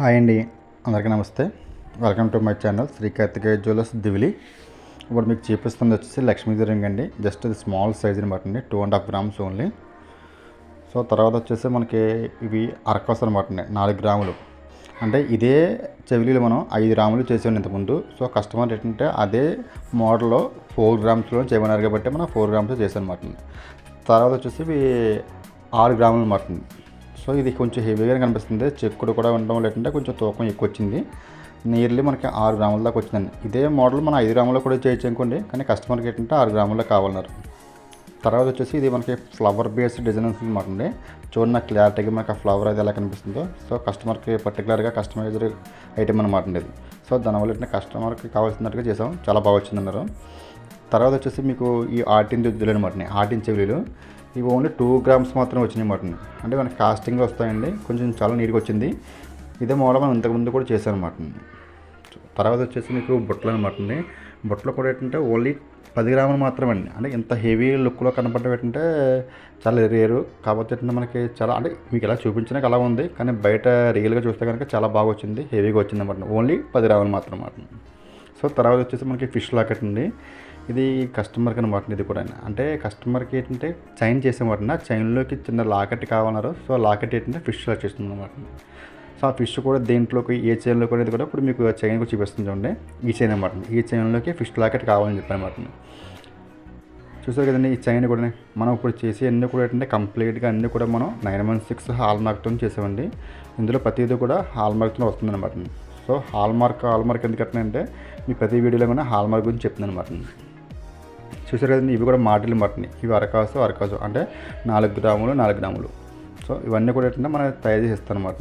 Hi అండి, అందరికీ నమస్తే. Welcome to my channel Shri Karthikeya jewellers Divili. ఇప్పుడు మీకు చూపిస్తుంది వచ్చేసి లక్ష్మీ రింగ్ అండి. జస్ట్ ఇది స్మాల్ సైజ్ అనమాట అండి, 2.5 grams ఓన్లీ. సో తర్వాత వచ్చేసి మనకి ఇవి అరకాస్ అనమాట అండి, 4 గ్రాములు. అంటే ఇదే చెవిలీలు మనం 5 గ్రాములు చేసాం ఇంతకుముందు. సో కస్టమర్ ఏంటంటే అదే మోడల్లో 4 గ్రామ్స్లో చేయమన్నారు కాబట్టి మనం 4 grams చేసాం అనమాట అండి. తర్వాత వచ్చేసి ఇవి 6 గ్రాములు అనమాట అండి. సో ఇది కొంచెం హెవీగా కనిపిస్తుంది, చెక్కుడు కూడా ఉండడం లేదంటే కొంచెం తూకం ఎక్కువ వచ్చింది. నియర్లీ మనకి 6 గ్రాముల దాకా వచ్చిందండి. ఇదే మోడల్ మనం 5 గ్రాముల్లో కూడా చేయొచ్చు అనుకోండి, కానీ కస్టమర్కి ఏంటంటే 6 గ్రాముల్లో కావాలన్నారు. తర్వాత వచ్చేసి ఇది మనకి ఫ్లవర్ బేస్డ్ డిజైన్ అనమాట అండి. చూడండి నాకు క్లారిటీగా మనకి ఆ ఫ్లవర్ అది ఎలా కనిపిస్తుందో. సో కస్టమర్కి పర్టికులర్గా కస్టమైజ్డ్ ఐటమ్ అనమాట అండి ఇది. సో దానివల్ల ఏంటంటే కస్టమర్కి కావాల్సినట్టుగా చేసాం, చాలా బాగా వచ్చిందన్నారు. తర్వాత వచ్చేసి మీకు ఈ ఆర్టిన్ దిద్దులు అనమాట, ఆర్టిన్ చెవులు ఇవి ఓన్లీ 2 grams మాత్రమే వచ్చినాయి అనమాట. అంటే మనకి కాస్టింగ్లో వస్తాయండి, కొంచెం చాలా నీట్గా వచ్చింది. ఇదే మోడల్ మనం ఇంతకుముందు కూడా చేశాను అనమాట. తర్వాత వచ్చేసి మీకు బుట్టలు అనమాట అండి. బుట్టలు కూడా ఏంటంటే ఓన్లీ 10 గ్రాములు మాత్రమే అండి. అంటే ఇంత హెవీ లుక్లో కనపడడం ఏంటంటే చాలా రేరు. కాకపోతే ఏంటంటే మనకి చాలా అంటే మీకు ఎలా చూపించడానికి అలా ఉంది, కానీ బయట రియల్గా చూస్తే కనుక చాలా బాగా వచ్చింది, హెవీగా వచ్చింది అనమాట. ఓన్లీ 10 గ్రాములు మాత్రం అన్నమాట. సో తర్వాత వచ్చేసి మనకి ఫిష్ లాకెట్ అండి. ఇది కస్టమర్కి అనమాట. ఇది కూడా అంటే కస్టమర్కి ఏంటంటే చైన్ చేసేమాట, ఆ చైన్లోకి చిన్న లాకెట్ కావాలన్నారు. సో లాకెట్ ఏంటంటే ఫిష్ లాక్ చేస్తుంది అనమాట. సో ఆ ఫిష్ కూడా దేంట్లోకి ఏ చైన్లో కూడా ఇది కూడా ఇప్పుడు మీకు చైన్ కూడా చూపిస్తుంది చూడండి. ఈ చైన్ అనమాట, ఈ చైన్లోకి ఫిష్ లాకెట్ కావాలని చెప్పానమాట. చూసారు కదండి, ఈ చైన్ కూడా మనం ఇప్పుడు చేసి అన్నీ కూడా ఏంటంటే కంప్లీట్గా అన్నీ కూడా మనం 916 హాల్ మార్క్తో చేసామండి. ఇందులో ప్రతిదీ కూడా హాల్ మార్క్తో వస్తుంది అనమాట. సో హాల్ మార్క్ ఎందుకంటే మీ ప్రతి వీడియోలో కూడా హాల్ మార్క్ గురించి చెప్తుంది అనమాట. చూసారు కదండి, ఇవి కూడా మాటలు మటని, ఇవి అరకాసు అంటే 4 గ్రాములు. సో ఇవన్నీ కూడా ఏంటంటే మనం తయారు చేసి ఇస్తాం అనమాట.